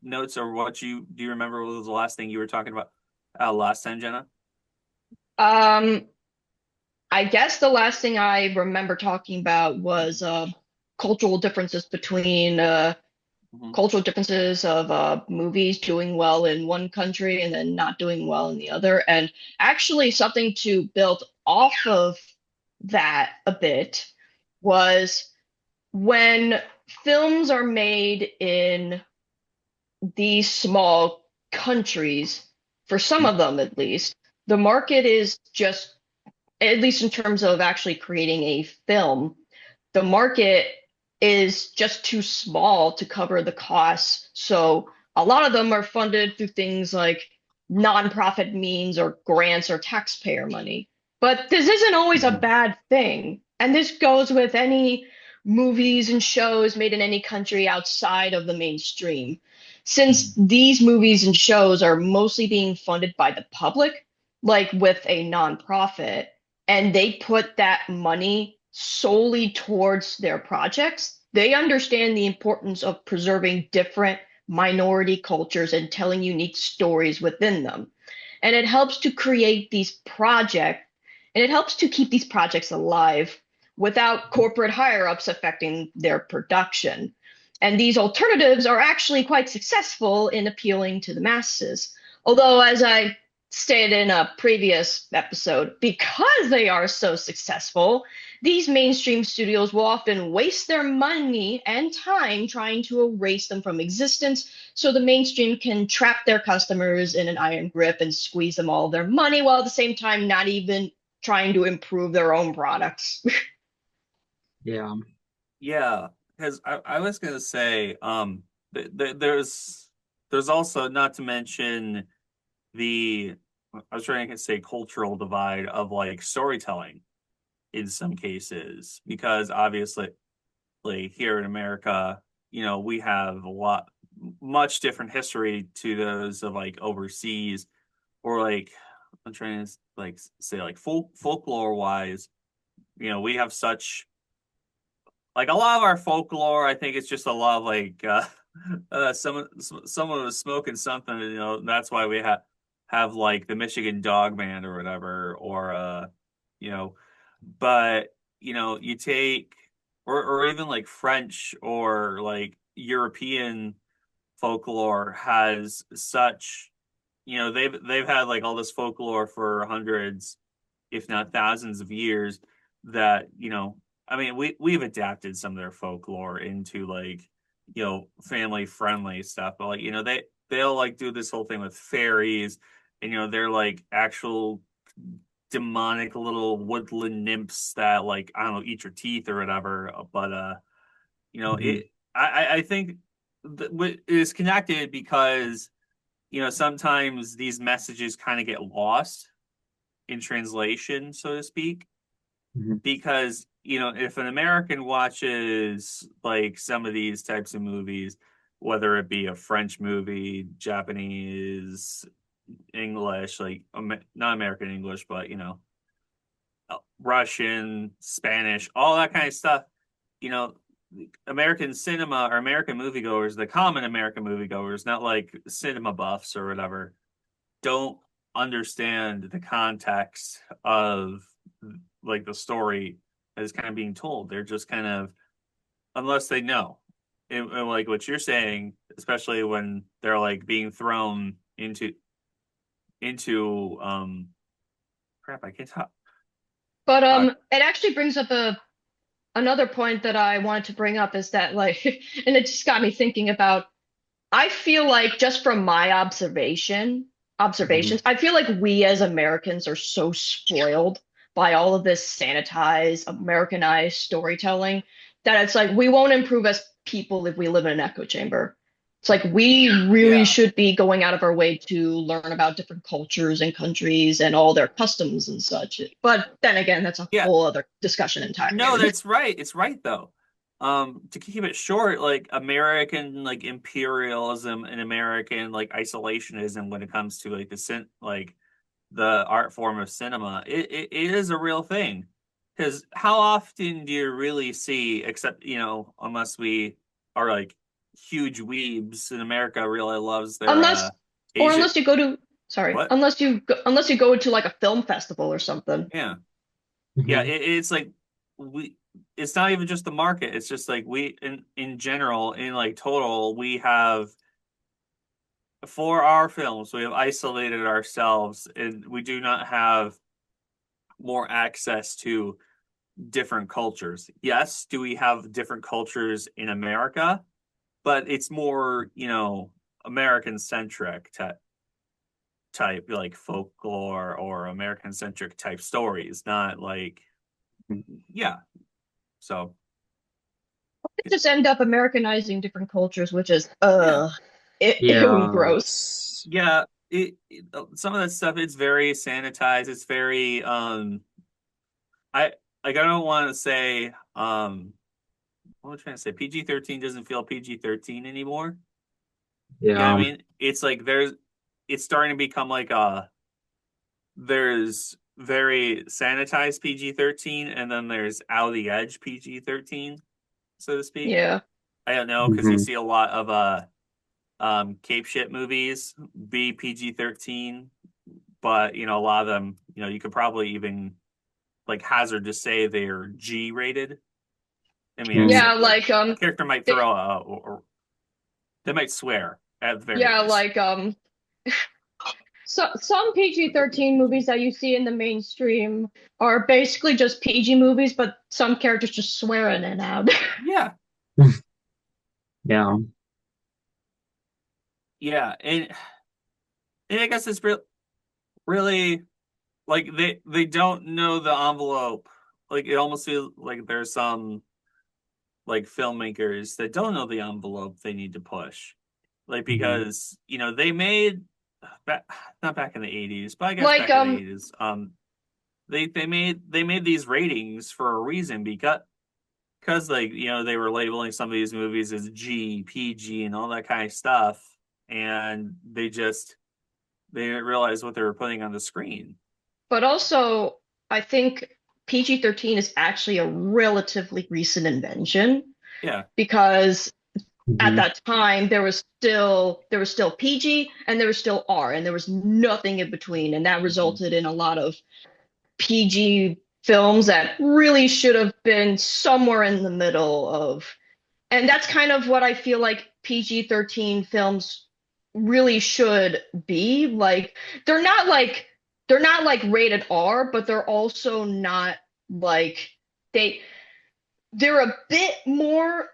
notes, or what do you remember what was the last thing you were talking about last time, Jenna? Um, I guess the last thing I remember talking about was cultural differences between Hmm. cultural differences of movies doing well in one country and then not doing well in the other. And actually, something to build off of that a bit was when films are made in these small countries, for some of them at least, the market is just, at least in terms of actually creating a film, the market is just too small to cover the costs. So a lot of them are funded through things like nonprofit means or grants or taxpayer money. But this isn't always a Hmm. bad thing. And this goes with any movies and shows made in any country outside of the mainstream. Since these movies and shows are mostly being funded by the public, like with a nonprofit, and they put that money solely towards their projects, they understand the importance of preserving different minority cultures and telling unique stories within them. And it helps to create these projects, and it helps to keep these projects alive without corporate higher ups affecting their production. And these alternatives are actually quite successful in appealing to the masses. Although, as I stated in a previous episode, because they are so successful, these mainstream studios will often waste their money and time trying to erase them from existence so the mainstream can trap their customers in an iron grip and squeeze them all their money while at the same time not even trying to improve their own products. Yeah. Yeah, because I was gonna say, there's also, not to mention the, I was trying to say, cultural divide of like storytelling in some cases, because obviously here in America, we have a lot much different history to those of like overseas, or like, I'm trying to like say, like folklore wise, we have such, like, a lot of our folklore. I think it's just a lot of like someone was smoking something, that's why we have like the Michigan Dog Man or whatever, or you know but you take, or even like French or like European folklore has such, they've had like all this folklore for hundreds, if not thousands of years, that, I mean, we've adapted some of their folklore into like, family friendly stuff, but like, they'll like do this whole thing with fairies, and they're like actual demonic little woodland nymphs that, like, I don't know, eat your teeth or whatever. But Mhm. I think it is connected because sometimes these messages kind of get lost in translation, so to speak, Mhm. because if an American watches like some of these types of movies, whether it be a French movie, Japanese, English, like not American English, but Russian, Spanish, all that kind of stuff, you know, American cinema, or American moviegoers, the common American moviegoers, not like cinema buffs or whatever, don't understand the context of like the story that is kind of being told. They're just kind of, unless they know, and like what you're saying, especially when they're like being thrown into crap. I can't talk. But talk. it actually brings up a another point that I wanted to bring up is that like, and it just got me thinking about, I feel like just from my Mhm. observations, I feel like we as Americans are so spoiled by all of this sanitized, Americanized storytelling that it's like we won't improve as people if we live in an echo chamber. It's like we really Yeah. should be going out of our way to learn about different cultures and countries and all their customs and such. But then again, that's a Yeah. whole other discussion No, entirely. that's right. It's right though. To keep it short, like American like imperialism and American like isolationism when it comes to like the art form of cinema, it is a real thing. Because how often do you really see, except unless we are like huge weebs in America really loves their Unless, or Asian. unless you go to, sorry, What? unless you go to like a film festival or something. Yeah. Yeah, Hmm. it's like we it's not even just the market. It's just like we in general, in like total, we have for our films, we have isolated ourselves and we do not have more access to different cultures. Yes, do we have different cultures in America? But it's more, American centric type like folklore or American centric type stories, not like yeah. So It just end up Americanizing different cultures, which is yeah. ew and Yeah. gross. Yeah, some of that stuff it's very sanitized. It's very I I don't want to say what am I trying to say? PG-13 doesn't feel PG-13 anymore. You know what I Yeah. mean? It's like it's starting to become like there's very sanitized PG-13 and then there's out of the edge PG-13, so to speak. Yeah. I don't know because you Hmm. see a lot of cape shit movies be PG-13, but a lot of them, you could probably even like hazard to say they're G rated. I mean, Hmm. Yeah, like like a character might they, throw or they might swear at the very yeah, least. like some PG-13 movies that you see in the mainstream are basically just PG movies, but some characters just swear in and out. Yeah, Yeah. yeah, and I guess it's really like they don't know the envelope. Like it almost feels like there's some like filmmakers that don't know the envelope they need to push. Like Hmm. because they made back, not back in the 80s, but I guess Like back in the 80s, they made these ratings for a reason because like they were labeling some of these movies as G, PG, and all that kind of stuff, and they didn't realize what they were putting on the screen. but also I think PG-13 is actually a relatively recent invention Yeah. because at Hmm. that time there was still PG and there was still R and there was nothing in between and that Mhm. resulted in a lot of PG films that really should have been somewhere in the middle of and that's kind of what I feel like PG-13 films really should be like they're not like they're not like rated R but they're also not like they they're a bit more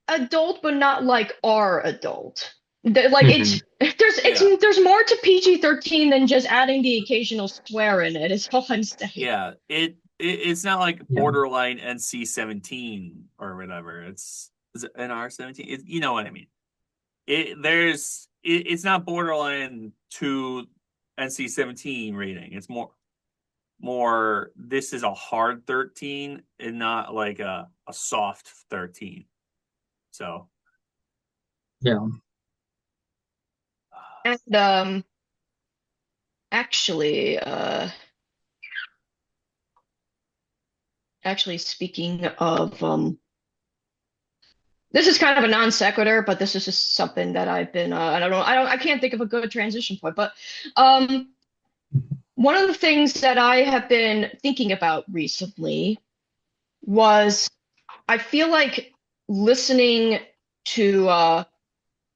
adult, but not like our adult. Like Hmm. Yeah. there's more to PG-13 than just adding the occasional swear in it. Is all I'm saying. Yeah. It's not like Yeah. borderline NC-17 or whatever. Is it NR-17? You know what I mean. It's not borderline to NC-17 rating. It's more this is a hard 13 and not like a soft 13. So Yeah. And actually, actually speaking of this is kind of a non sequitur, but this is just something that I've been I can't think of a good transition point, but um one of the things that I have been thinking about recently was I feel like listening to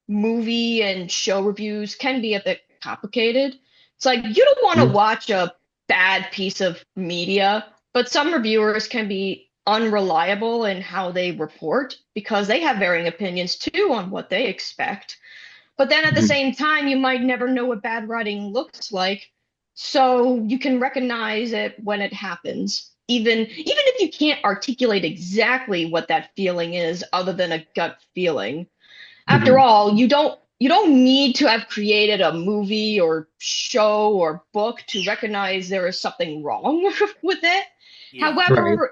movie and show reviews can be a bit complicated. It's like you don't want to Mhm. watch a bad piece of media, but some reviewers can be unreliable in how they report because they have varying opinions too on what they expect. But then at the Mhm. same time, you might never know what bad writing looks like, so you can recognize it when it happens. Even if you can't articulate exactly what that feeling is other than a gut feeling. After Mhm. all, you don't need to have created a movie or show or book to recognize there is something wrong with it. yeah. Right.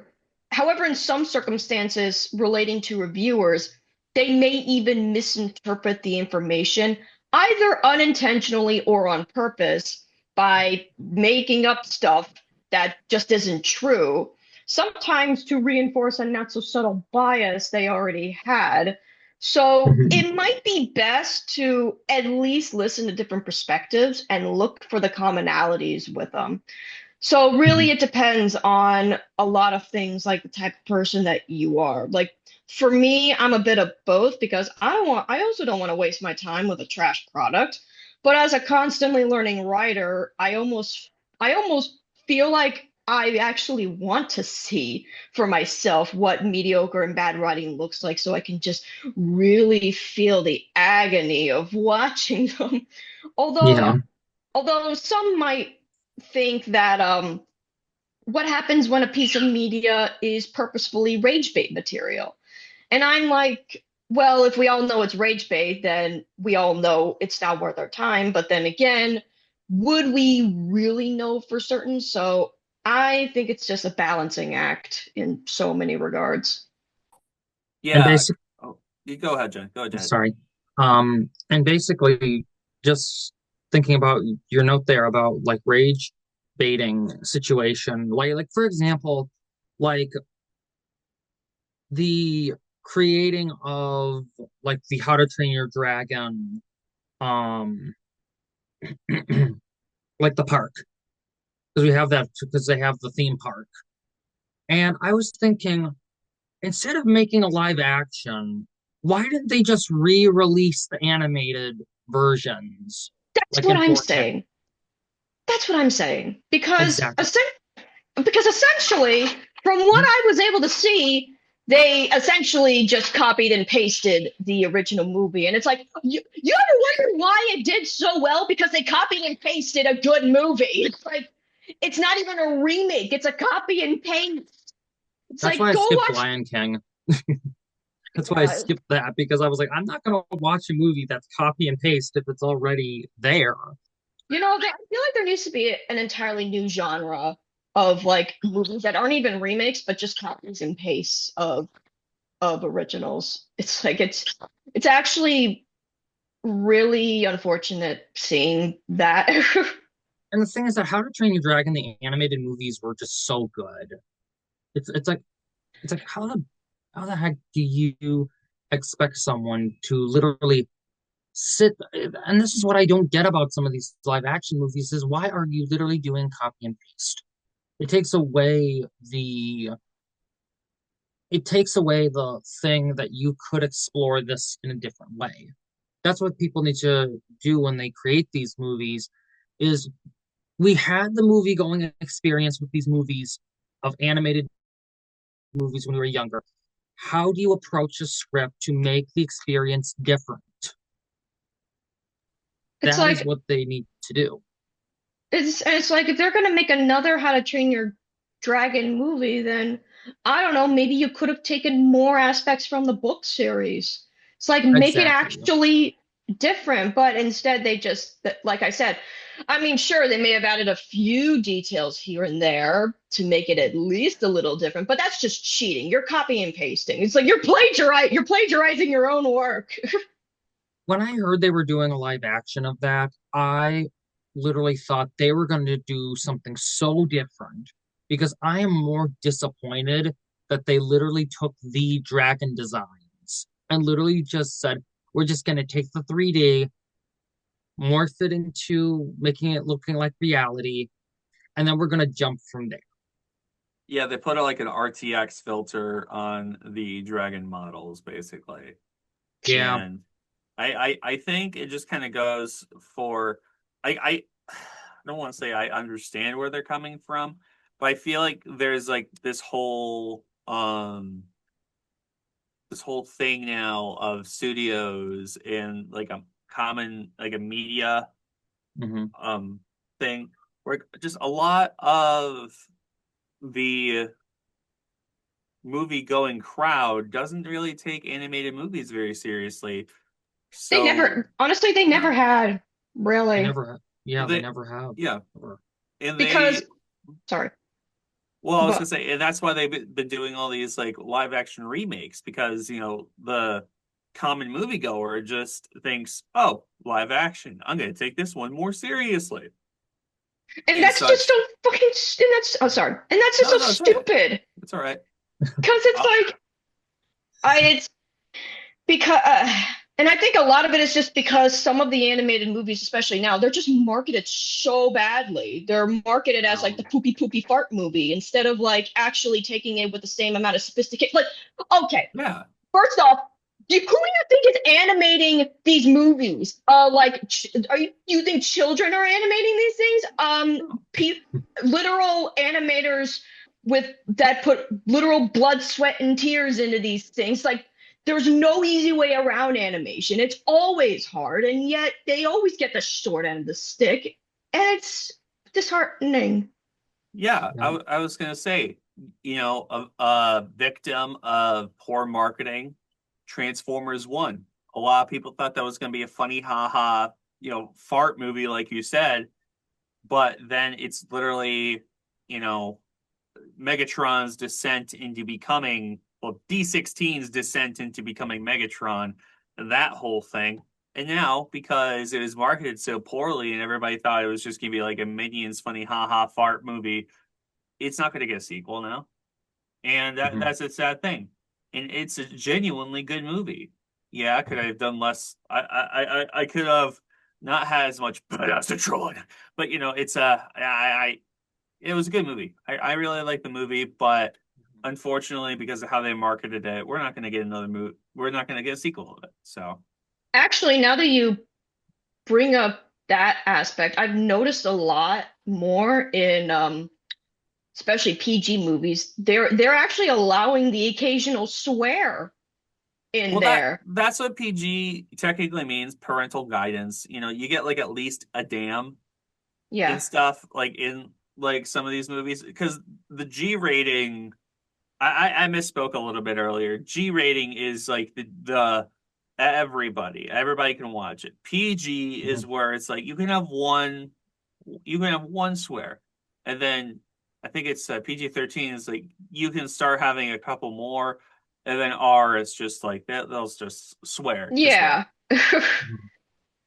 However, in some circumstances relating to reviewers, they may even misinterpret the information either unintentionally or on purpose by making up stuff that just isn't true, sometimes to reinforce a not so subtle bias they already had. So Mhm. it might be best to at least listen to different perspectives and look for the commonalities with them. So Mhm. really it depends on a lot of things like the type of person that you are. Like for me, I'm a bit of both because I also don't want to waste my time with a trash product. But as a constantly learning writer, I almost feel like I actually want to see for myself what mediocre and bad writing looks like so I can just really feel the agony of watching them. Although Yeah. although some might think that what happens when a piece of media is purposefully rage bait material? And I'm like, well, if we all know it's rage bait, then we all know it's not worth our time. But then again, would we really know for certain? So I think it's just a balancing act in so many regards. And Yeah. basically, Oh, you go ahead, Jen. Go ahead. sorry. And basically, just thinking about your note there about like rage baiting situation, like for example, like the creating of like the How to Train Your Dragon, um, like the park, because we have that because they have the theme park. And I was thinking, instead of making a live action, why didn't they just re-release the animated versions, That's like what in I'm 4K? saying. That's what I'm saying. Exactly. Because essentially, from what Mhm. I was able to see, they essentially just copied and pasted the original movie. And it's like, you ever wondered why it did so well? Because they copied and pasted a good movie. It's like, it's not even a remake, it's a copy and paste. It's That's why like, I go skipped watch. Lion King. That's why I Yeah, skipped that because I was like, I'm not gonna watch a movie that's copy and paste if it's already there. I feel like there needs to be an entirely new genre of like movies that aren't even remakes, but just copies and pastes of originals. It's like it's actually really unfortunate seeing that. And the thing is that How to Train Your Dragon, the animated movies were just so good. It's like how the heck do you expect someone to literally sit, and this is what I don't get about some of these live action movies is why are you literally doing copy and paste? It takes away the it takes away the thing that you could explore this in a different way. That's what people need to do when they create these movies is we had the movie going experience with these movies of animated movies when we were younger. How do you approach a script to make the experience different? It's That is like what they need to do. it's like if they're gonna make another How to Train Your Dragon movie, then I don't know, maybe you could have taken more aspects from the book series. It's like make it Exactly. actually different, but instead they just, like I said, I mean, sure, they may have added a few details here and there to make it at least a little different, but that's just cheating. You're copy and pasting. It's like you're plagiarizing your own work. When I heard they were doing a live action of that, I literally thought they were going to do something so different because I am more disappointed that they literally took the dragon designs and literally just said, we're just going to take the 3D, morph it into making it looking like reality, and then we're going to jump from there. Yeah, they put like an RTX filter on the Dragon models, basically. Yeah. And I think it just kind of goes for I don't want to say I understand where they're coming from, but I feel like there's like this whole thing now of studios in like a common like a media Hmm. um thing where just a lot of the movie going crowd doesn't really take animated movies very seriously. So Honestly, they never no, had, They really. never, yeah, they they never have. yeah, Ever. and Because, they sorry, well, I was gonna but say, and that's why they've been doing all these like live action remakes because the common moviegoer just thinks, oh, live action, I'm gonna take this one more seriously and and that's just so such. fucking, and that's, oh, sorry, and that's just No, so no, it's all right. stupid. It's all right. Because it's I'll, like, I, it's, Because, and I think a lot of it is just because some of the animated movies, especially now, they're just marketed so badly. They're marketed as like the Um, poopy poopy fart movie instead of like actually taking it with the same amount of sophistication. Like, okay, Yeah. first off, who do you think is animating these movies? Are you think children are animating these things? Pe Literal animators with that put literal blood, sweat, and tears into these things. Like, there's no easy way around animation. It's always hard, and yet they always get the short end of the stick, and it's disheartening. Yeah, yeah. I was gonna say, a victim of poor marketing, Transformers 1. A lot of people thought that was gonna be a funny haha, fart movie, like you said, but then it's literally, you know, Megatron's descent into becoming, well, D16's descent into becoming Megatron, that whole thing. And now, because it was marketed so poorly and everybody thought it was just gonna be like a Minions funny haha fart movie, it's not going to get a sequel now, and Mhm. that's a sad thing. And it's a genuinely good movie. Yeah, could I have done less? I could have not had as much pedestrian, but it's it was a good movie. I really like the movie, but unfortunately, because of how they marketed it, we're not going to get another movie. We're not going to get a sequel of it. So, Actually, now that you bring up that aspect, I've noticed a lot more in especially PG movies. They're actually allowing the occasional swear in well, that there. that's what PG technically means, parental guidance. You get like at least a damn Yeah. and stuff like in like some of these movies because the G rating I misspoke a little bit earlier. G rating is like the everybody can watch it. PG is Mhm. where it's like you can have one swear, and then I think it's PG-13 is like you can start having a couple more, and then R is just like they'll just swear to swear. Yeah. Mhm.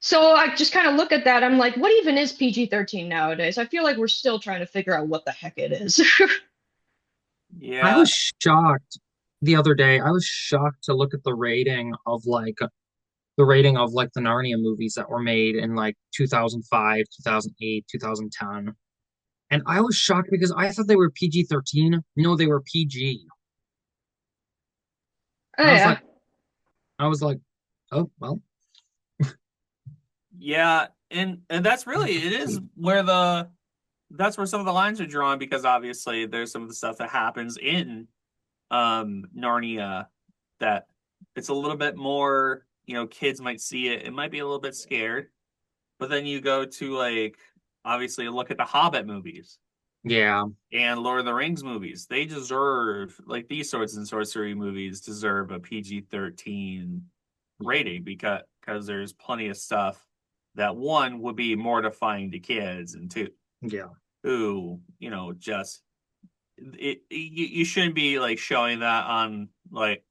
So I just kind of look at that. I'm like, what even is PG-13 nowadays? I feel like we're still trying to figure out what the heck it is. I Yeah. was shocked the other day. I was shocked to look at the rating of like the Narnia movies that were made in like 2005, 2008, 2010. And I was shocked because I thought they were PG-13. No, they were PG. Oh And yeah. I was like, oh, well. Yeah, and that's really it is where the that's where some of the lines are drawn because obviously there's some of the stuff that happens in Narnia that it's a little bit more, kids might see it. It might be a little bit scared. But then you go to like obviously look at the Hobbit movies Yeah. and Lord of the Rings movies. They deserve like these swords and sorcery movies deserve a PG-13 rating because there's plenty of stuff that one would be mortifying to kids and Yeah. two, just you shouldn't be like showing that on like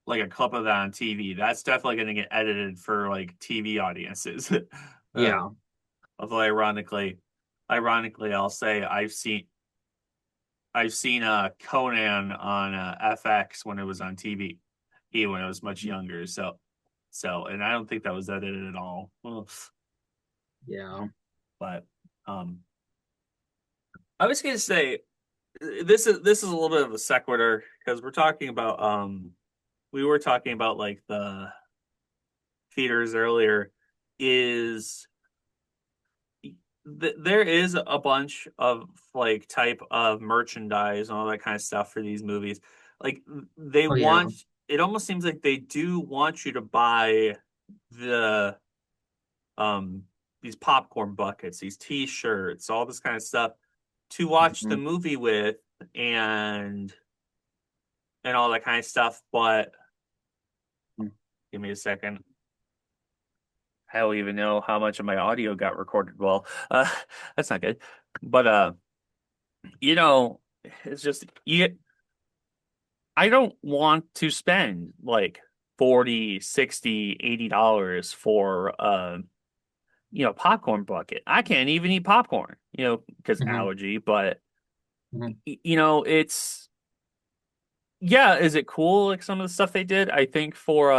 a clip of that on TV. That's definitely going to get edited for like TV audiences. uh, Yeah. although ironically, I'll say I've seen Conan on FX when it was on TV, when I was much younger. And I don't think that was edited at all. Ugh. Yeah. But um, I was gonna say this is a little bit of a sequitur because we were talking about like the theaters earlier. Is there is a bunch of like type of merchandise and all that kind of stuff for these movies. Like they Oh, yeah. want it almost seems like they do want you to buy the um these popcorn buckets, these t-shirts, all this kind of stuff to watch the Mhm. movie with and all that kind of stuff. But give me a second. I don't even know how much of my audio got recorded. Well, that's not good. But you know, it's just I don't want to spend like 40, 60, $80 for popcorn bucket. I can't even eat popcorn, because Mhm. allergy, but Mhm. it's yeah, is it cool? Like some of the stuff they did. I think for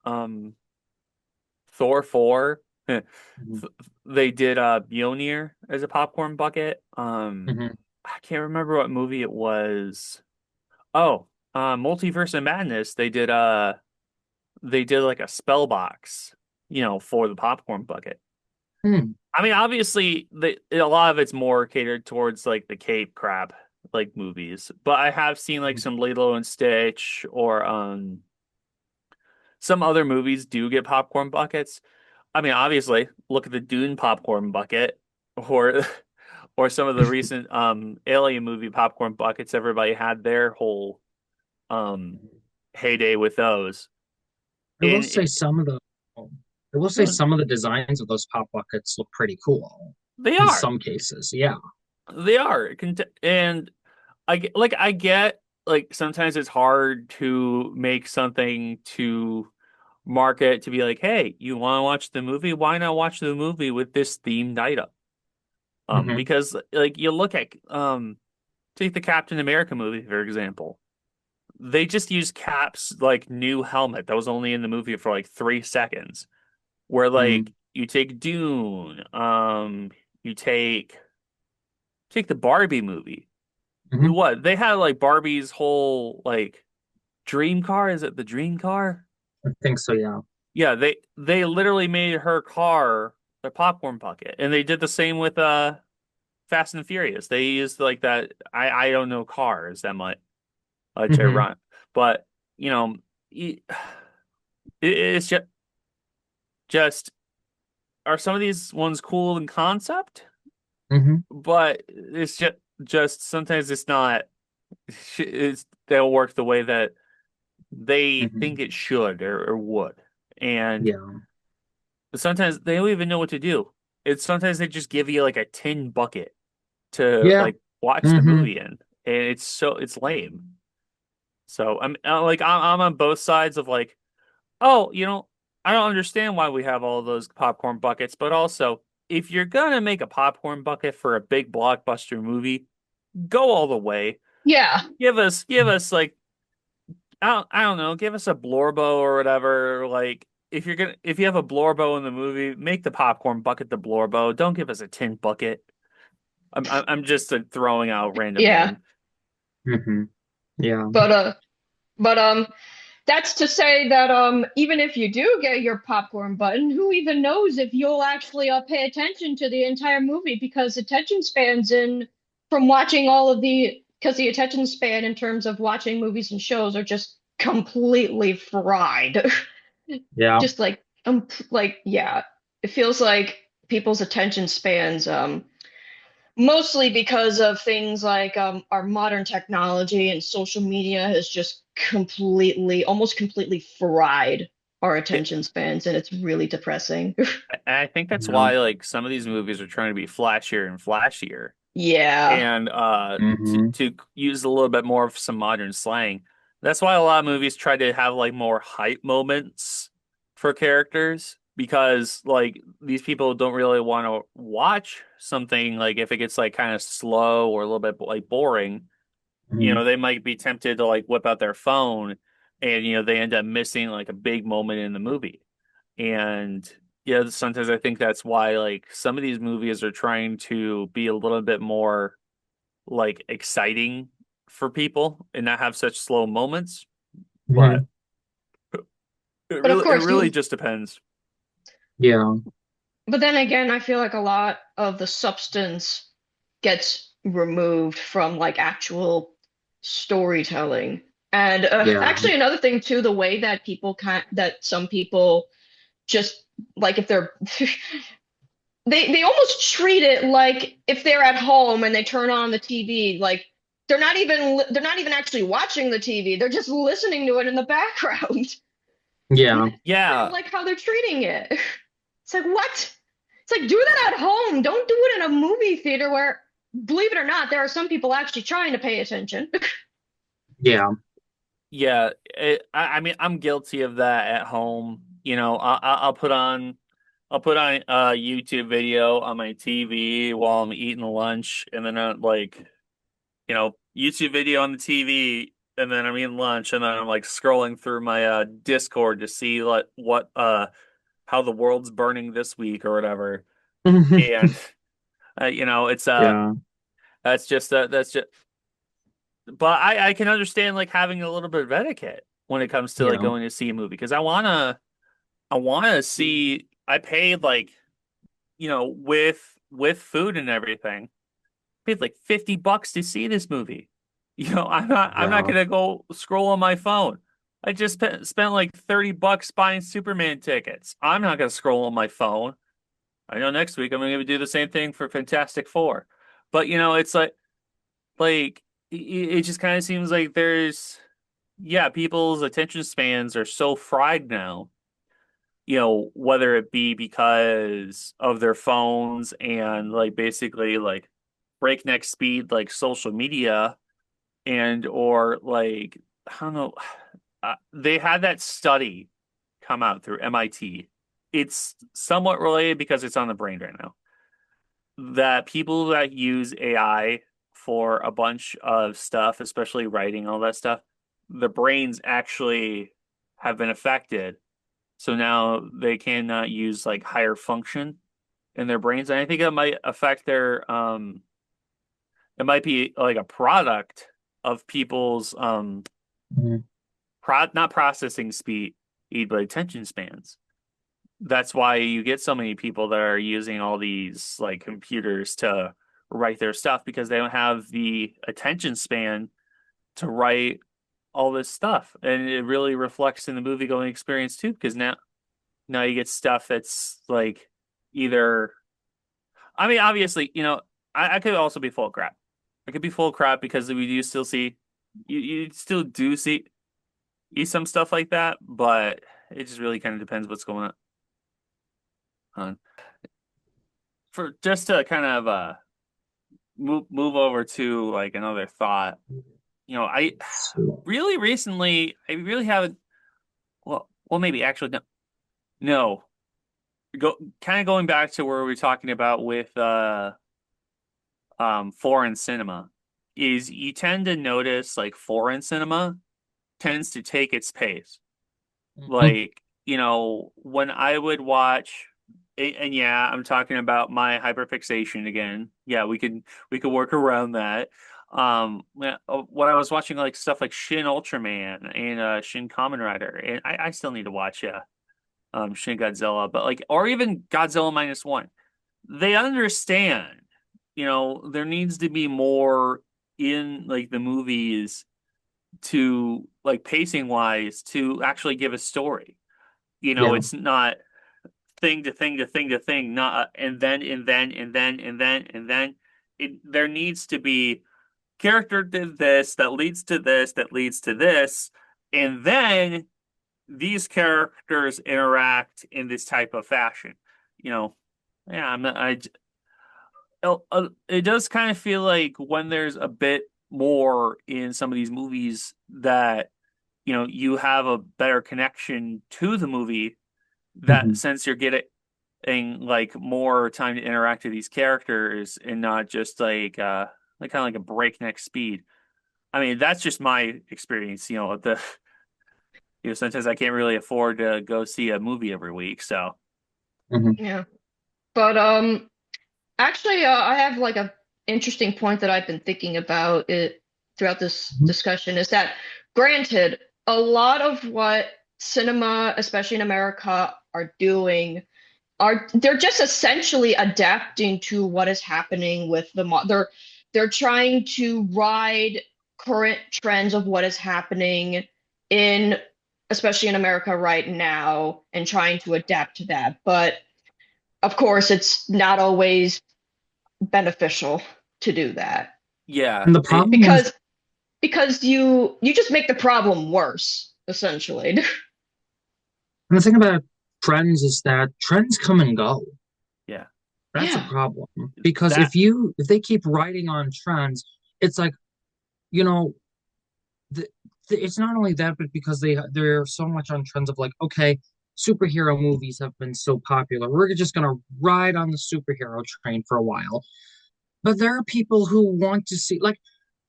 um, Thor 4, Mhm. they did Mjolnir as a popcorn bucket. Mhm. I can't remember what movie it was. Oh, Multiverse of Madness. They did like a spell box, for the popcorn bucket. Hmm. I mean, obviously, a lot of it's more catered towards like the Cape crab like movies, but I have seen like some Lilo and Stitch or some other movies do get popcorn buckets. I mean, obviously, look at the Dune popcorn bucket or or some of the recent Alien movie popcorn buckets. Everybody had their whole um heyday with those. I will And say some of the I will say some of the designs of those pop buckets look pretty cool they in are. some cases. Yeah. They are. And I get like sometimes it's hard to make something to market to be like, hey, you want to watch the movie? Why not watch the movie with this themed item? Hmm. Because like you look at take the Captain America movie, for example. They just used Cap's like new helmet that was only in the movie for like 3 seconds. Where like Hmm. you take Dune, you take the Barbie movie. Hmm. What? They had like Barbie's whole like dream car. Is it the dream car? I think so, yeah. Yeah, they literally made her car the popcorn bucket, and they did the same with Fast and Furious. They used like that. I don't know cars that much to Hmm. run, but you know, it, it's just are some of these ones cool in concept, Hmm. but it's just sometimes it's not. They'll work the way that they think Hmm. it should or would. And Yeah. sometimes they don't even know what to do. It's sometimes they just give you like a tin bucket to Yeah. like watch the Hmm. movie in, and it's lame. So I'm on both sides of like, oh, I don't understand why we have all those popcorn buckets, but also if you're gonna make a popcorn bucket for a big blockbuster movie, go all the way. Yeah. Give us like I don't know, give us a Blorbo or whatever. Like if you have a Blorbo in the movie, make the popcorn bucket the Blorbo. Don't give us a tin bucket. I'm just throwing out random Yeah. names. Hmm. Yeah. But but that's to say that even if you do get your popcorn button, who even knows if you'll actually pay attention to the entire movie because attention spans in from watching all of the because the attention span in terms of watching movies and shows are just completely fried. Yeah. Just like yeah, it feels like people's attention spans mostly because of things like our modern technology and social media has just almost completely fried our It, attention spans, and it's really depressing. and I think that's Yeah. why like some of these movies are trying to be flashier and flashier, Yeah. and Hmm. to use a little bit more of some modern slang. That's why a lot of movies try to have like more hype moments for characters because like these people don't really want to watch something like if it gets like kind of slow or a little bit like boring, Hmm. they might be tempted to like whip out their phone and they end up missing like a big moment in the movie. And yeah, sometimes I think that's why like some of these movies are trying to be a little bit more like exciting for people and not have such slow moments. But Hmm. it But of really it course, really just depends. Yeah. but then again, I feel like a lot of the substance gets removed from like actual storytelling. And Yeah. actually, another thing too, the way that that some people just like if they're they almost treat it like if they're at home and they turn on the TV, like they're not even actually watching the TV. They're just listening to it in the background. And Yeah. that's kind of Yeah, like how they're treating it. It's like what? It's like do that at home. Don't do it in a movie theater where, believe it or not, there are some people actually trying to pay attention. Yeah. yeah. I mean, I'm guilty of that at home. I'll put on a YouTube video on my TV while I'm eating lunch, and then YouTube video on the TV. and then I'm eating lunch, and then I'm like scrolling through my Discord to see like what how the world's burning this week or whatever. And it's Yeah, that's just. But I can understand like having a little bit of etiquette when it comes to like yeah, going to see a movie because I wanna see. I paid like with food and everything. Paid like $50 to see this movie. I'm not yeah. gonna go scroll on my phone. I just spent like $30 buying Superman tickets. I'm not gonna scroll on my phone. I know next week I'm gonna do the same thing for Fantastic Four. But it's like it just kind of seems like there's yeah, people's attention spans are so fried now. Whether it be because of their phones and like basically like breakneck speed like social media and or like I don't know. They had that study come out through MIT. It's somewhat related because it's on the brain right now. That people that use AI for a bunch of stuff, especially writing all that stuff, the brains actually have been affected. So now they cannot use like higher function in their brains. And I think it might affect it might be like a product of people's Mhm. not processing speed, but attention spans. That's why you get so many people that are using all these like computers to write their stuff because they don't have the attention span to write all this stuff. And it really reflects in the movie going experience too, because now you get stuff that's like either I mean, obviously, I could also be full of crap. I could be full of crap because we do still see you still do see some stuff like that, but it just really kind of depends what's going on. For just to kind of move over to like another thought, I So, really recently I really haven't well maybe actually no go kind of going back to where we were talking about with foreign cinema is you tend to notice like foreign cinema tends to take its pace. mhm. Like, when I would watch and yeah, I'm talking about my hyperfixation again. Yeah, we could work around that. When I was watching like stuff like Shin Ultraman and Shin Kamen Rider, and I still need to watch Shin Godzilla, but like or even Godzilla minus one. They understand, there needs to be more in like the movies to like pacing wise to actually give a story. Yeah, It's not thing to thing to thing to thing, not and then. There needs to be character did this that leads to this that leads to this, and then these characters interact in this type of fashion. You know, yeah, it does kind of feel like when there's a bit more in some of these movies that you have a better connection to the movie that mhm. since you're getting like more time to interact with these characters and not just like kind of like a breakneck speed. I mean, that's just my experience. The sometimes I can't really afford to go see a movie every week, so Mhm. Yeah. But actually, I have like a interesting point that I've been thinking about it throughout this Mhm. discussion is that, granted, a lot of what cinema, especially in America, are doing are they're just essentially adapting to what is happening with they're trying to ride current trends of what is happening in especially in America right now and trying to adapt to that. But of course, it's not always beneficial to do that yeah, And the it problem is, because you just make the problem worse, essentially. and the thing about trends is that trends come and go. yeah That's a Yeah. problem because that if they keep riding on trends, it's like, you know, the, it's not only that, but because they're so much on trends of like, okay, superhero movies have been so popular, we're just gonna ride on the superhero train for a while. But there are people who want to see, like,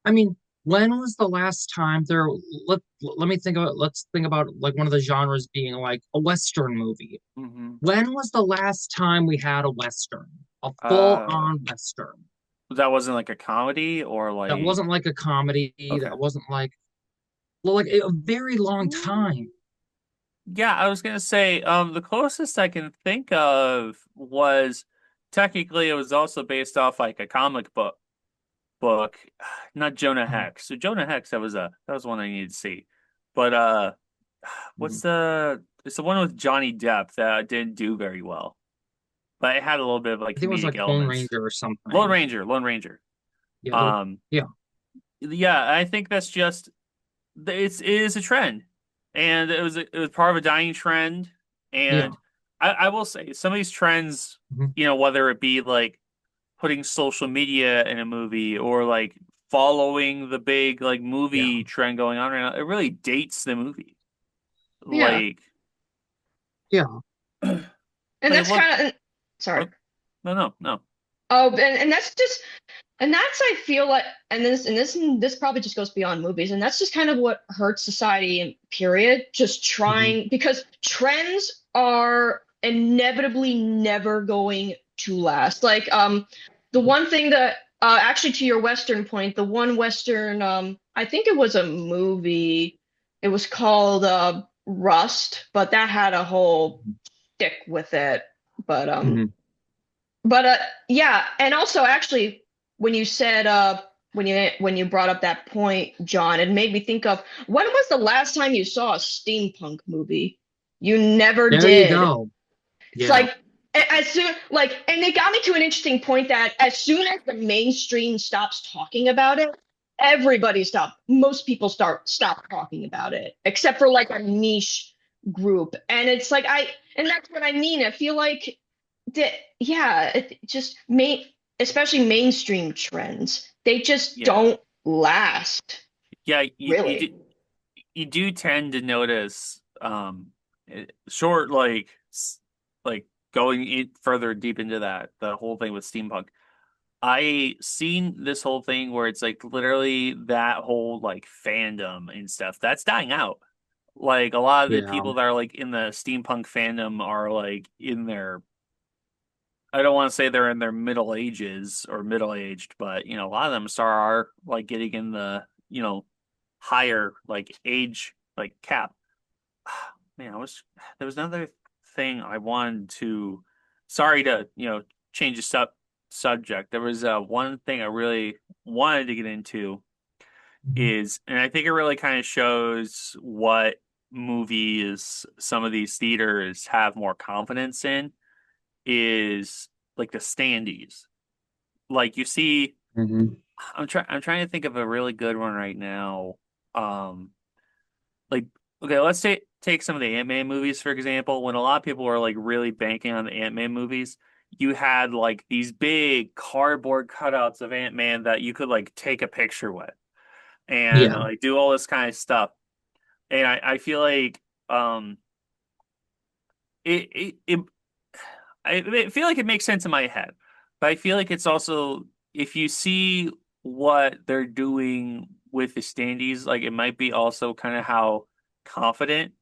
I mean, when was the last time there let me think about let's think about like one of the genres being like a Western movie. Hmm. When was the last time we had a Western? A Uh, full-on Western. that wasn't like a comedy or That like wasn't like a comedy. okay. That wasn't like well, like a very long Mm, time. yeah, I was gonna say, the closest I can think of was technically it was also based off like a comic book, not Jonah Mhm, Hex. So Jonah Hex, that was one I needed to see. But mhm. it's the one with Johnny Depp that didn't do very well, but it had a little bit of like I think it was comedic like Lone elements. Ranger or Lone something. Ranger, Lone Ranger. Yeah, Um, yeah, yeah, I think that's just it is a trend, and it was part of a dying trend. yeah. And I will say some of these trends, Mhm. whether it be like putting social media in a movie or like following the big like Yeah, movie trend going on right now, it really dates the movie. Yeah. Like, yeah. And like that's look, kind of sorry. oh, no, no. Oh, and that's just and that's I feel like and this probably just goes beyond movies and that's just kind of what hurts society period just Mhm. trying because trends are inevitably never going to last like the one thing that actually to your Western point the one Western I think it was a movie it was called Rust but that had a whole stick with it but Mhm. yeah, and also actually when you said when you brought up that point, John, it made me think of when was the last time you saw a steampunk movie? You never There you did. go. It's Yeah. like as soon like and it got me to an interesting point that as soon as the mainstream stops talking about it, most people stop talking about it, except for like a niche group. And it's like and that's what I mean. I feel like yeah, it just especially mainstream trends, they just Yeah, don't last, yeah. really. You do tend to notice short like going further deep into that the whole thing with steampunk. I seen this whole thing where it's like literally that whole like fandom and stuff that's dying out. Like a lot of the Yeah. people that are like in the steampunk fandom are like in their I don't want to say they're in their middle ages or middle aged, but a lot of them are like getting in the, higher like age like cap. Man, there was another thing I wanted to sorry to, change the subject. There was one thing I really wanted to get into Mhm. is, and I think it really kind of shows what movies some of these theaters have more confidence in is like the standees. Like you see, Mhm. I'm trying to think of a really good one right now. Um, like okay, let's take some of the Ant-Man movies for example. When a lot of people were like really banking on the Ant-Man movies, you had like these big cardboard cutouts of Ant-Man that you could like take a picture with and Yeah. like do all this kind of stuff. And I feel like um it it, it I feel like it makes sense in my head, but I feel like it's also if you see what they're doing with the standees, like it might be also kind of how confident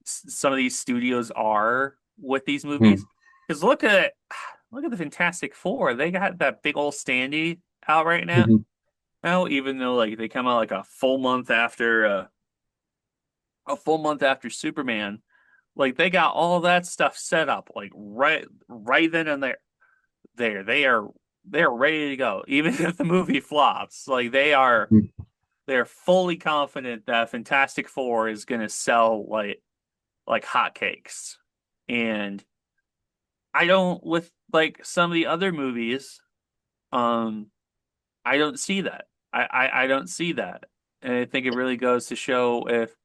some of these studios are with these Mhm. movies. Because look at the Fantastic Four, they got that big old standee out right now. Mhm. Now, even though like they come out like a full month after Superman, like they got all that stuff set up like right then and there. They're ready to go. Even if the movie flops, like Mhm. they're fully confident that Fantastic Four is gonna sell like hotcakes. And I don't with like some of the other movies, um, I don't see that. I don't see that. And I think it really goes to show if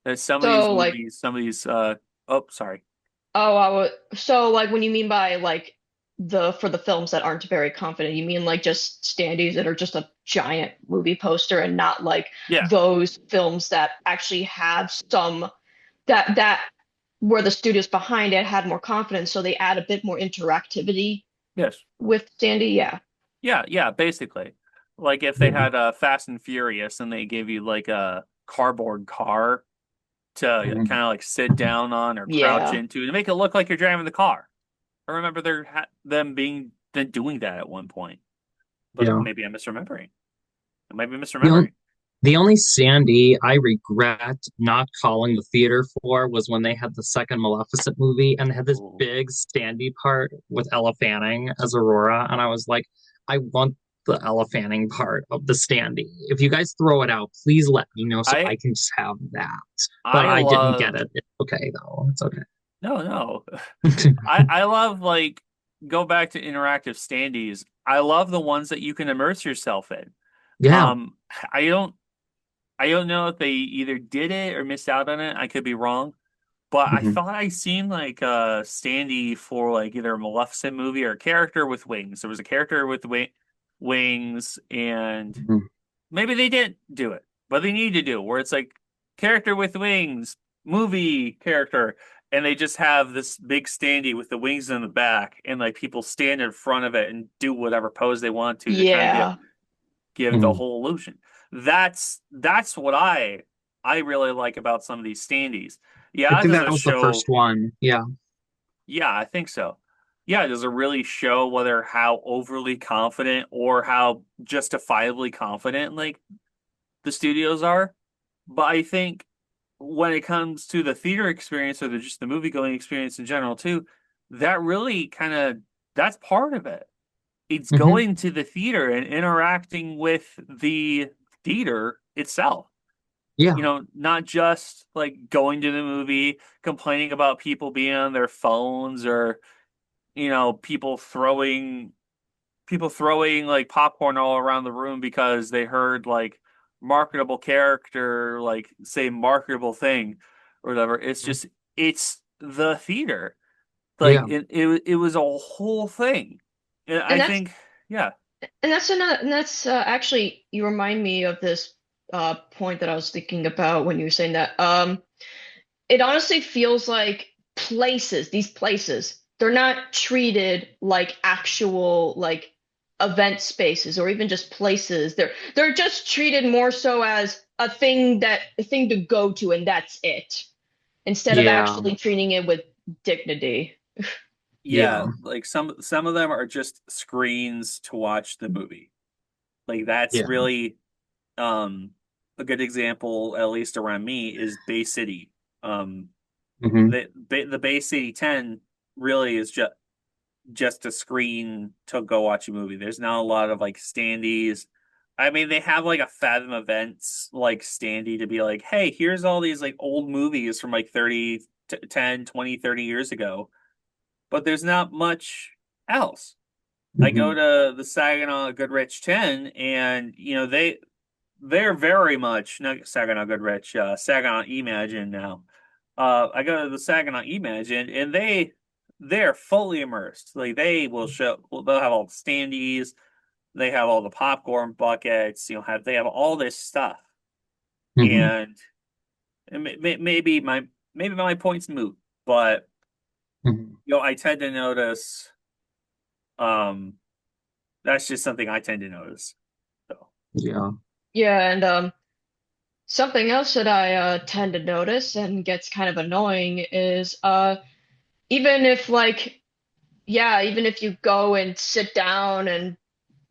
there's some of these So like movies, some of these oh sorry. oh I would so like when you mean by like the for the films that aren't very confident, you mean like just standees that are just a giant movie poster and not like Yeah, those films that actually have some that where the studios behind it had more confidence, so they add a bit more interactivity yes. with Sandy. Yeah. Yeah, basically. Like if they Mhm. had a Fast and Furious and they gave you like a cardboard car to Mhm. kind of like sit down on or crouch Yeah. into to make it look like you're driving the car. I remember them doing that at one point, but Yeah. maybe I'm misremembering. I might be The only, misremembering. the only Sandy I regret not calling the theater for was when they had the second Maleficent movie and they had this Ooh. big Sandy part with Ella Fanning as Aurora. And I was like, I want the Ella Fanning part of the Standy. If you guys throw it out, please let me know so I I can just have that. But I I didn't get love it. It's okay, though. It's okay. no no. I love like go back to interactive standees. I love the ones that you can immerse yourself in. Yeah. Um, I don't I don't know if they either did it or missed out on it. I could be wrong. But I Hmm. thought I seen like a standee for like either a Maleficent movie or a character with wings. There was a character with wings, and Hmm. maybe they didn't do it, but they need to do it, where it's like character with wings, movie character, and they just have this big standee with the wings in the back, and like people stand in front of it and do whatever pose they want to kind of Yeah. give the Hmm. whole illusion. That's what I really like about some of these standees. I Yeah, it think that doesn't was the first show. one. Yeah. Yeah, I think so. Yeah, it doesn't really show whether how overly confident or how justifiably confident like the studios are. But I think when it comes to the theater experience or just the movie going experience in general too, that really kind of that's part of it. It's Hmm. going to the theater and interacting with the theater itself. Yeah. You know, not just like going to the movie, complaining about people being on their phones or, people throwing like popcorn all around the room because they heard like marketable character, like say marketable thing or whatever. It's the theater. Like Yeah. it was a whole thing. And And I that's think, yeah. actually, you remind me of this point that I was thinking about when you were saying that. It honestly feels like these places, they're not treated like actual like event spaces or even just places. They're just treated more so as a thing to go to, and that's it, instead of Yeah. actually treating it with dignity. Yeah. Yeah, like some of them are just screens to watch the movie. Like that's Yeah. really um a good example, at least around me, is Bay City. Um Hmm. the Bay City 10 really is just a screen to go watch a movie. There's not a lot of like standees. I mean, they have like a Fathom Events like standee to be like, "Hey, here's all these like old movies from like 30 10, 20, 30 years ago." But there's not much else. I go Hmm. to the Saginaw Goodrich 10 and they're very much not Saginaw Goodrich, Saginaw Imagine now. I go to the Saginaw Imagine and they're fully immersed. Like they'll have all the standees, they have all the popcorn buckets, they have all this stuff. Hmm. And maybe my point's moot, but Hmm. I tend to notice um that's just something I tend to notice. So, Yeah. Yeah, and something else that I tend to notice and gets kind of annoying is even if like yeah, even if you go and sit down and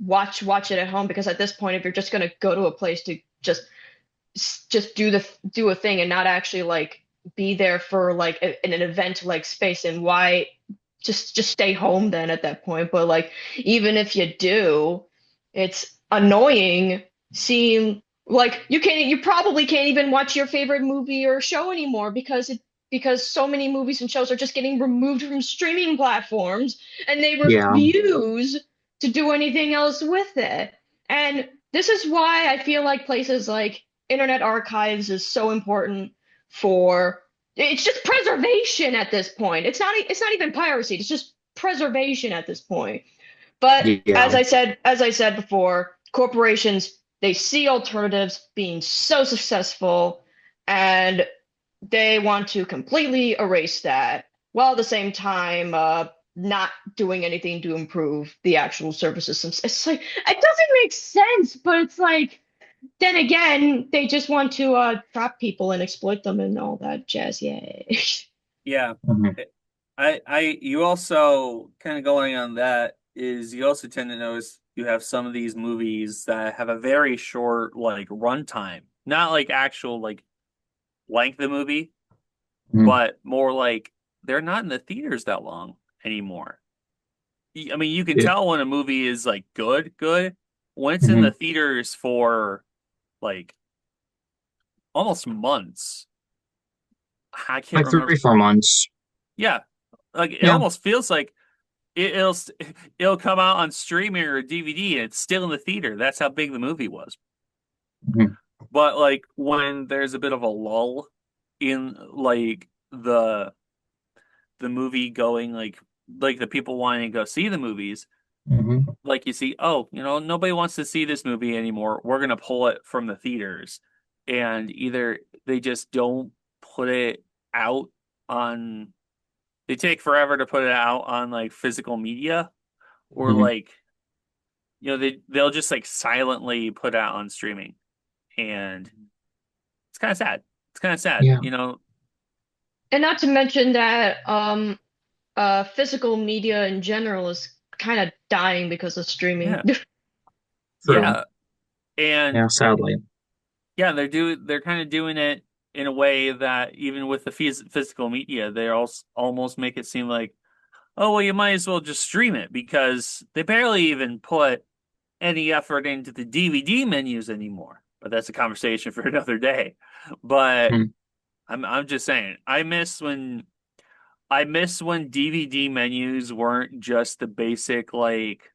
watch it at home, because at this point, if you're just gonna go to a place to just do a thing and not actually like be there for like in an event like space, and why just stay home then at that point. But like even if you do, it's annoying seeing like you probably can't even watch your favorite movie or show anymore because so many movies and shows are just getting removed from streaming platforms, and they Yeah. refuse to do anything else with it. And this is why I feel like places like Internet Archives is so important for it's just preservation at this point. It's not even piracy. It's just preservation at this point. But Yeah. as I said before, corporations, they see alternatives being so successful, and they want to completely erase that. While at the same time, not doing anything to improve the actual services. It's like it doesn't make sense, but it's like then again, they just want to trap people and exploit them and all that jazz. Yay. Yeah. Mhm. You also kind of going on that is you also tend to notice you have some of these movies that have a very short like runtime, not like actual like length of the movie, Mhm. but more like they're not in the theaters that long anymore. I mean, you can Yeah. tell when a movie is like good when it's in the Mhm. theaters for like almost months. I can't Like remember. 3, 4 months. Yeah, like it Yeah. almost feels like it'll it'll come out on streaming or DVD and it's still in the theater. That's how big the movie was. Mhm. But like when there's a bit of a lull in like the movie going like the people wanting to go see the movies, Mhm. like you see, oh, nobody wants to see this movie anymore. We're gonna pull it from the theaters. And either they just don't put it out on they take forever to put it out on like physical media or Mhm. like they'll just like silently put out on streaming, and it's kind of sad. It's kind of sad, Yeah. And not to mention that physical media in general is kind of dying because of streaming. Yeah, True. yeah, and Yeah, sadly. yeah, they're kind of doing it in a way that even with the physical media, they also almost make it seem like, oh well, you might as well just stream it because they barely even put any effort into the DVD menus anymore. But that's a conversation for another day. But Mhm. I'm just saying, I miss when DVD menus weren't just the basic like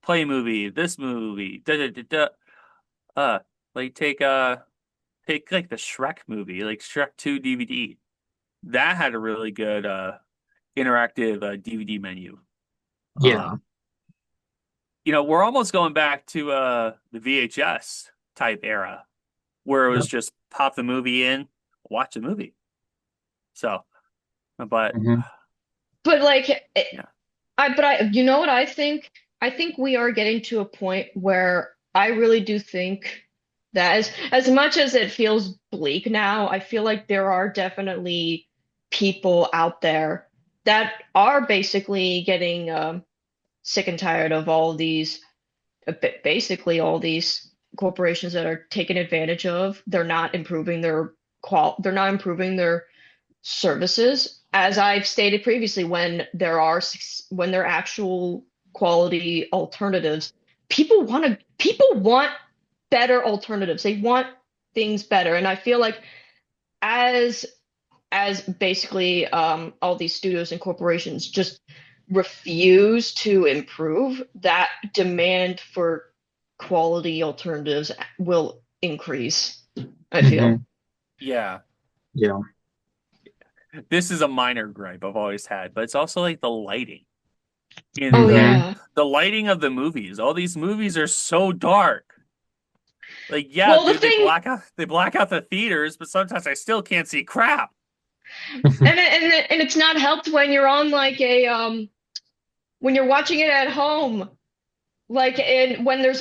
play movie, this movie, da da da da. Uh, like take like the Shrek movie, like Shrek 2 DVD. That had a really good interactive DVD menu. Yeah. Um, we're almost going back to the VHS type era where it was Yep. just pop the movie in, watch the movie. So, but But like yeah, you know what I think? I think we are getting to a point where I really do think that as much as it feels bleak now, I feel like there are definitely people out there that are basically getting sick and tired of all these basically all these corporations that are taken advantage of. They're not improving their services. As I've stated previously, when there are actual quality alternatives, people want better alternatives. They want things better. And I feel like as as basically all these studios and corporations just refuse to improve, that demand for quality alternatives will increase, I feel. Mhm. yeah. Yeah. This is a minor gripe I've always had, but it's also like the lighting in Oh Mhm. yeah. the lighting of the movies. All these movies are so dark. Like, yeah, Well, the dude, they thing, black out the theaters, but sometimes I still can't see crap. and it's not helped when you're on like a when you're watching it at home, like and when there's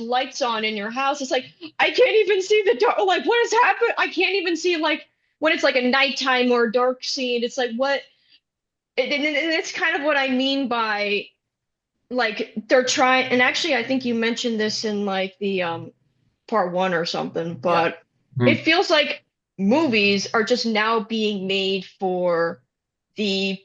lights on in your house, it's like I can't even see the dark. Like what has happened? I can't even see like when it's like a nighttime or a dark scene. It's like what, and it's kind of what I mean by like they're trying. And actually, I think you mentioned this in like the part one or something, Yeah. but Mhm. it feels like movies are just now being made for the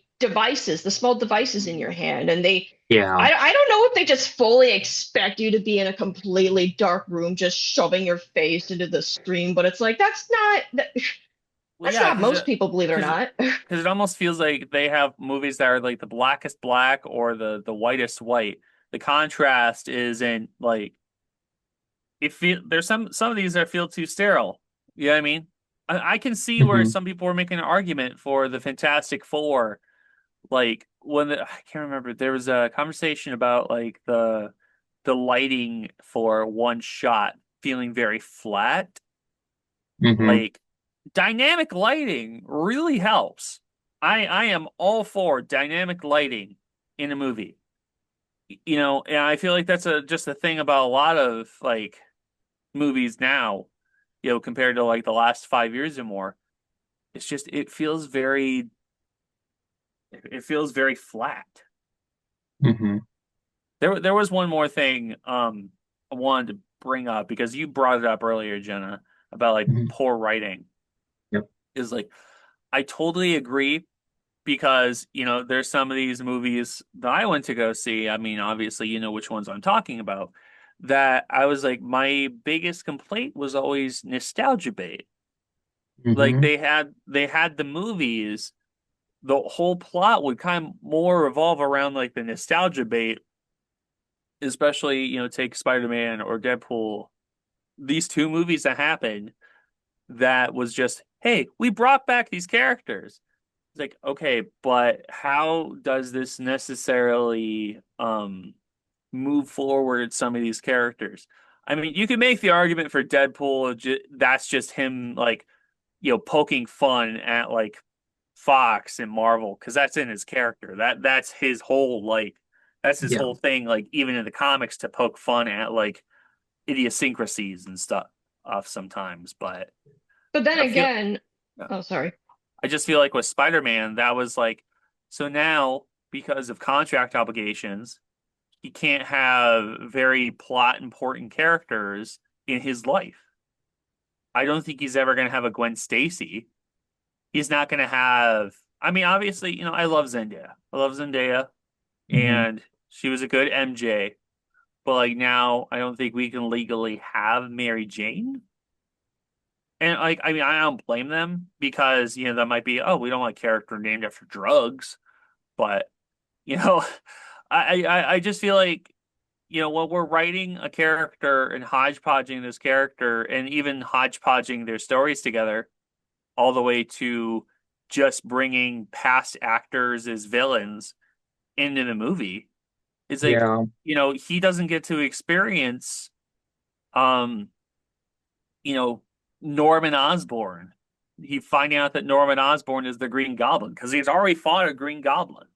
small devices in your hand, and Yeah. I don't know if they just fully expect you to be in a completely dark room just shoving your face into the screen, but it's like Well, that's yeah, not most people, believe it or because not. it almost feels like they have movies that are like the blackest black or the whitest white. The contrast isn't like there's some of these that feel too sterile. You know what I mean? I can see where Mhm. some people are making an argument for the Fantastic Four. Like I can't remember, there was a conversation about like the lighting for one shot feeling very flat. Mhm. Like dynamic lighting really helps. I am all for dynamic lighting in a movie. And I feel like that's a just a thing about a lot of like movies now, compared to like the last 5 years or more. It's just it feels very flat. Hmm. There was one more thing I wanted to bring up because you brought it up earlier, Jenna, about like Hmm. poor writing. Yep. Is like I totally agree because, there's some of these movies that I went to go see. I mean, obviously, you know which ones I'm talking about. That I was like, my biggest complaint was always nostalgia bait. Like Hmm. they had the movies, the whole plot would kind of more revolve around like the nostalgia bait, especially, take Spider-Man or Deadpool. These two movies that happened that was just, hey, we brought back these characters. It's like, okay, but how does this necessarily move forward some of these characters? I mean, you can make the argument for Deadpool, that's just him like, poking fun at like Fox and Marvel because that's in his character. That's his whole like that's his Yeah. whole thing, like even in the comics to poke fun at like idiosyncrasies and stuff sometimes. But But then I feel again, yeah. oh, sorry. I just feel like with Spider-Man, that was like, so now because of contract obligations, he can't have very plot important characters in his life. I don't think he's ever going to have a Gwen Stacy. He's not going to have, I mean, obviously, I love Zendaya. I love Zendaya, Hmm. and she was a good MJ, but like now, I don't think we can legally have Mary Jane. And like, I mean, I don't blame them because, that might be, oh, we don't like character named after drugs. But you know, I just feel like, when we're writing a character and hodgepodging this character and even hodgepodging their stories together, all the way to just bringing past actors as villains into the movie, it's like, Yeah. he doesn't get to experience, um, you know, Norman Osborn. He finding out that Norman Osborn is the Green Goblin because he's already fought a Green Goblin.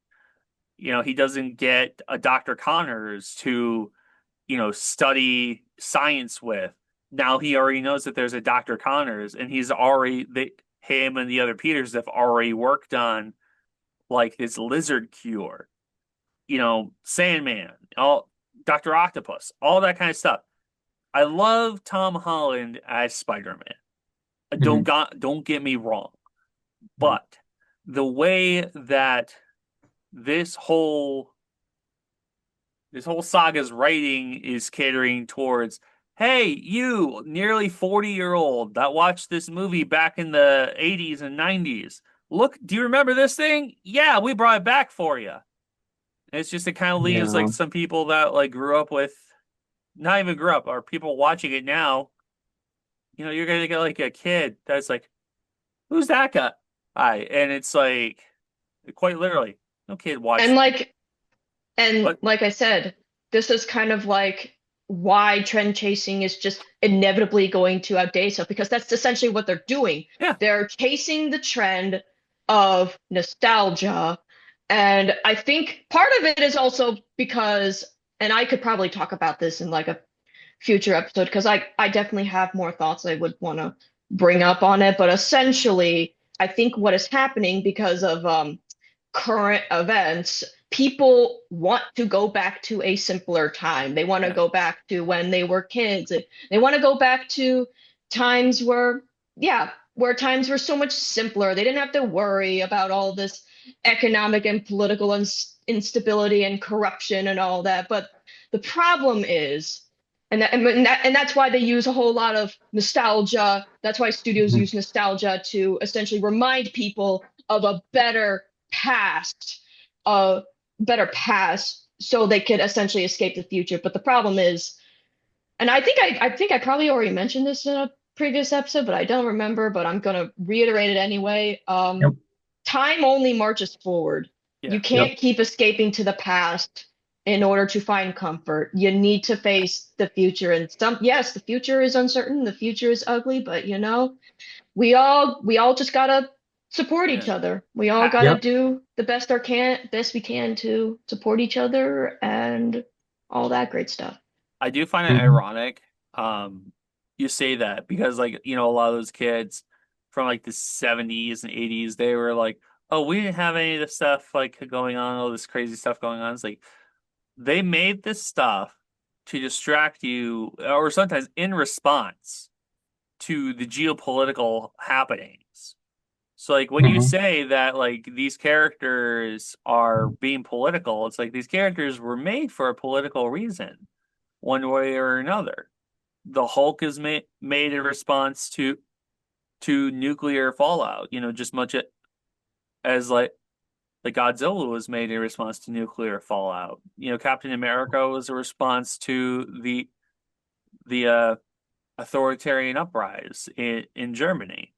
He doesn't get a Dr. Connors to, study science with. Now he already knows that there's a Dr. Connors, and him and the other Peters have already worked on like this lizard cure, Sandman, all Dr. Octopus, all that kind of stuff. I love Tom Holland as Spider-Man. Hmm. Don't get me wrong, but the way that this whole this whole saga's writing is catering towards, hey, you nearly 40-year-old that watched this movie back in the 80s and 90s. Look, do you remember this thing? Yeah, we brought it back for you. And it's just it kind of leaves like Yeah. some people that like grew up with, not even grew up, or people watching it now. You're gonna get like a kid that's like, who's that guy? Hi, and it's like quite literally, no kid And watched. like and But like I said, this is kind of like why trend chasing is just inevitably going to outdate stuff because that's essentially what they're doing. yeah, They're chasing the trend of nostalgia. And I think part of it is also because, and I could probably talk about this in like a future episode because I definitely have more thoughts I would want to bring up on it. But essentially, I think what is happening because of current events, people want to go back to a simpler time. They want to yeah, go back to when they were kids. They want to go back to times where, yeah, where times were so much simpler. They didn't have to worry about all this economic and political instability and corruption and all that. But the problem is, and that's why they use a whole lot of nostalgia. That's why studios Hmm. use nostalgia to essentially remind people of a past, a better past, so they could essentially escape the future. But the problem is, and I think I probably already mentioned this in a previous episode, but I don't remember. But I'm gonna reiterate it anyway. Yep. Time only marches forward. yeah. You Yep. can't keep escaping to the past in order to find comfort. You need to face the future. And yes, the future is uncertain, the future is ugly, but we all just gotta support each Yeah. other. We all Ha- got to Yep. do the best we can to support each other and all that great stuff. I do find it Hmm. ironic. You say that because like, a lot of those kids from like the 70s and 80s, they were like, oh, we didn't have any of this stuff like going on, all this crazy stuff going on. It's like they made this stuff to distract you, or sometimes in response to the geopolitical happenings. So like when you Hmm. say that like these characters are being political, it's like these characters were made for a political reason, one way or another. The Hulk is made in response to nuclear fallout, just much as like Godzilla was made in response to nuclear fallout. Captain America was a response to the authoritarian uprise in Germany.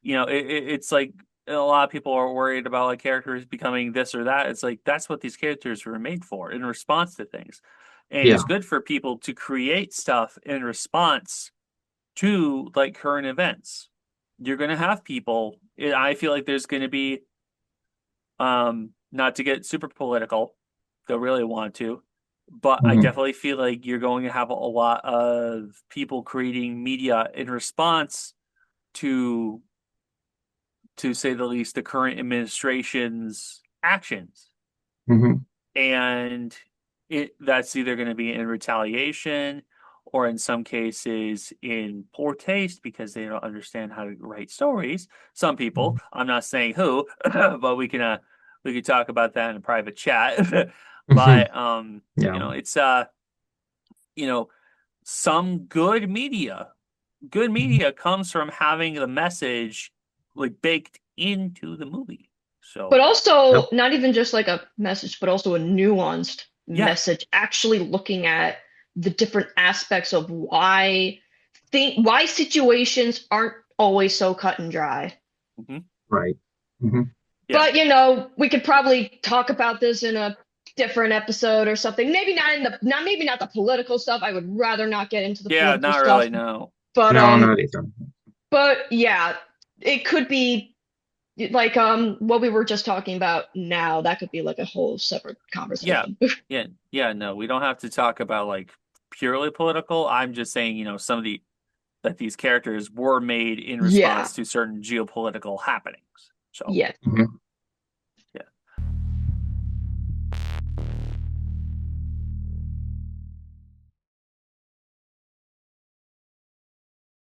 It's like a lot of people are worried about like characters becoming this or that. It's like that's what these characters were made for, in response to things. And Yeah. it's good for people to create stuff in response to like current events. You're going to have people, I feel like there's going to be, not to get super political, they'll really want to, but I Hmm. definitely feel like you're going to have a lot of people creating media in response to to say the least, the current administration's actions. Hmm. And that's either going to be in retaliation or in some cases in poor taste because they don't understand how to write stories. Some people, I'm not saying who, but we can talk about that in a private chat. Hmm. But Yeah. it's you know, some good media comes from having the message like baked into the movie. But So, also Yep. not even just like a message, but also a nuanced yeah. message, actually looking at the different aspects of why situations aren't always so cut and dry. Hmm. Right. Hmm. Yeah. But we could probably talk about this in a different episode or something. Maybe not in the not maybe not the political stuff. I would rather not get into the Yeah, political not stuff. really, no. But No, not either. yeah, it could be like what we were just talking about now. That could be like a whole separate Yeah. conversation. Yeah, no. We don't have to talk about like purely political. I'm just saying, some of that these characters were made in Yeah. response to certain geopolitical happenings. So, Yeah. Hmm.